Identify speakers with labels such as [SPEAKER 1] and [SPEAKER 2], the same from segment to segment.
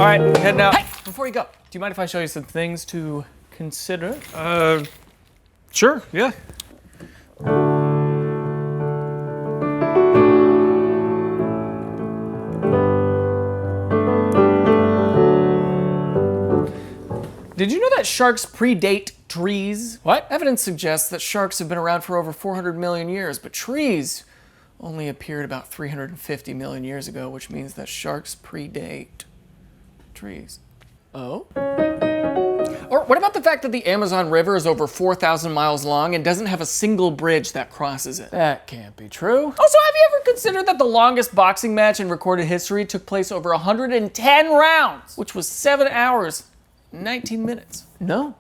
[SPEAKER 1] right, heading out. Hey, before you go, do you mind if I show you some things to consider?
[SPEAKER 2] Sure, yeah.
[SPEAKER 1] Did you know that sharks predate trees? What? Evidence suggests that sharks have been around for over 400 million years, but trees only appeared about 350 million years ago, which means that sharks predate trees. Oh? Or what about the fact that the Amazon River is over 4,000 miles long and doesn't have a single bridge that crosses it? That can't be true. Also, have you ever considered that the longest boxing match in recorded history took place over 110 rounds, which was 7 hours, 19 minutes? No,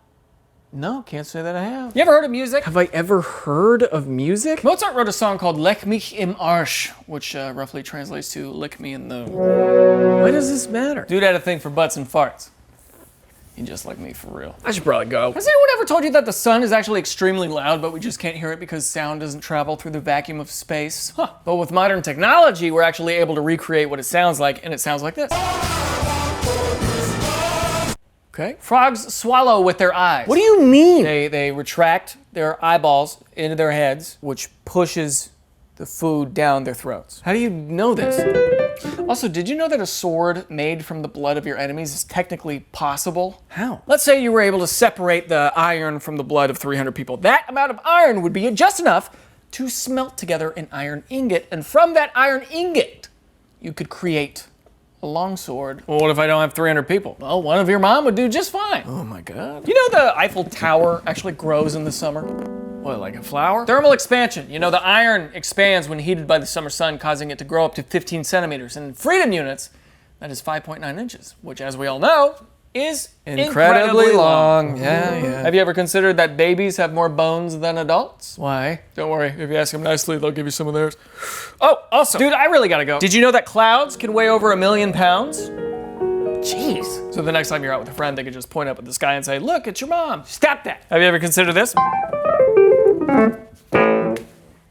[SPEAKER 1] can't say that I have. You ever heard of music?
[SPEAKER 2] Have I ever heard of music?
[SPEAKER 1] Mozart wrote a song called Leck mich im Arsch, which roughly translates to lick me in the...
[SPEAKER 2] Why does this matter?
[SPEAKER 1] Dude had a thing for butts and farts. He just like me for real.
[SPEAKER 2] I should probably go.
[SPEAKER 1] Has anyone ever told you that the sun is actually extremely loud, but we just can't hear it because sound doesn't travel through the vacuum of space? Huh. But with modern technology, we're actually able to recreate what it sounds like, and it sounds like this. Okay. Frogs swallow with their eyes.
[SPEAKER 2] What do you mean?
[SPEAKER 1] They retract their eyeballs into their heads, which pushes the food down their throats. How do you know this? Also, did you know that a sword made from the blood of your enemies is technically possible?
[SPEAKER 2] How?
[SPEAKER 1] Let's say you were able to separate the iron from the blood of 300 people. That amount of iron would be just enough to smelt together an iron ingot, and from that iron ingot, you could create a longsword. Well, what if I don't have 300 people? Well, one of your mom would do just fine.
[SPEAKER 2] Oh my God.
[SPEAKER 1] You know the Eiffel Tower actually grows in the summer? What, like a flower? Thermal expansion. You know, the iron expands when heated by the summer sun, causing it to grow up to 15 centimeters. And in freedom units, that is 5.9 inches, which, as we all know, is incredibly long.
[SPEAKER 2] Yeah.
[SPEAKER 1] Have you ever considered that babies have more bones than adults?
[SPEAKER 2] Why?
[SPEAKER 1] Don't worry, if you ask them nicely, they'll give you some of theirs. Oh, also, dude, I really gotta go. Did you know that clouds can weigh over 1 million pounds? Jeez. So the next time you're out with a friend, they can just point up at the sky and say, look, it's your mom. Stop that. Have you ever considered this?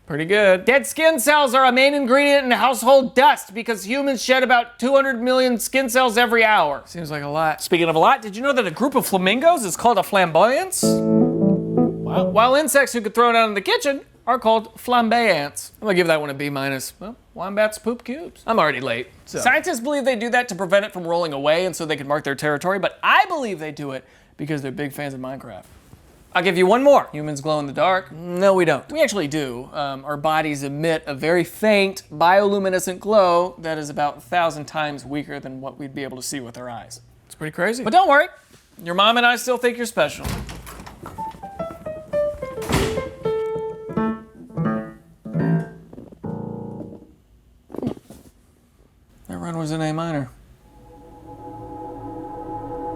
[SPEAKER 1] Pretty good. Dead skin cells are a main ingredient in household dust because humans shed about 200 million skin cells every hour. Seems like a lot. Speaking of a lot, did you know that a group of flamingos is called a flamboyance? Wow. While insects who could throw it out in the kitchen are called flambe ants. I'm gonna give that one a B-. Well, wombats poop cubes. I'm already late. So. Scientists believe they do that to prevent it from rolling away and so they can mark their territory, but I believe they do it because they're big fans of Minecraft. I'll give you one more. Humans glow in the dark. No, we don't. We actually do. Our bodies emit a very faint bioluminescent glow that is about 1,000 times weaker than what we'd be able to see with our eyes. It's pretty crazy. But don't worry, your mom and I still think you're special. That run was in A minor.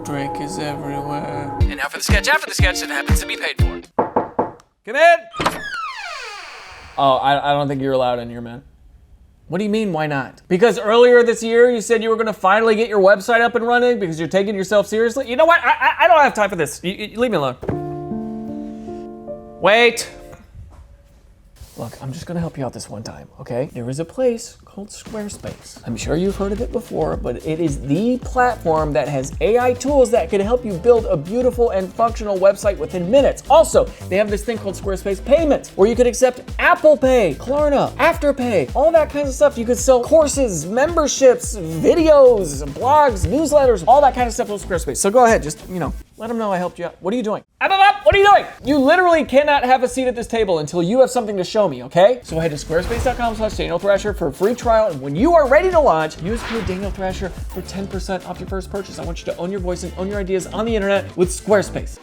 [SPEAKER 1] Drake is everywhere. And now for the sketch after the sketch that happens to be paid for. Come in! Oh, I don't think you're allowed in here, man. What do you mean, why not? Because earlier this year you said you were gonna finally get your website up and running because you're taking yourself seriously? You know what? I don't have time for this. You leave me alone. Wait. Look, I'm just gonna help you out this one time, okay? There is a place called Squarespace. I'm sure you've heard of it before, but it is the platform that has AI tools that can help you build a beautiful and functional website within minutes. Also, they have this thing called Squarespace Payments, where you could accept Apple Pay, Klarna, Afterpay, all that kind of stuff. You could sell courses, memberships, videos, blogs, newsletters, all that kind of stuff with Squarespace. So go ahead, just, let them know I helped you out. What are you doing? Up! What are you doing? You literally cannot have a seat at this table until you have something to show me, okay? So head to squarespace.com/Daniel Thrasher for a free trial, and when you are ready to launch, use code Daniel Thrasher for 10% off your first purchase. I want you to own your voice and own your ideas on the internet with Squarespace.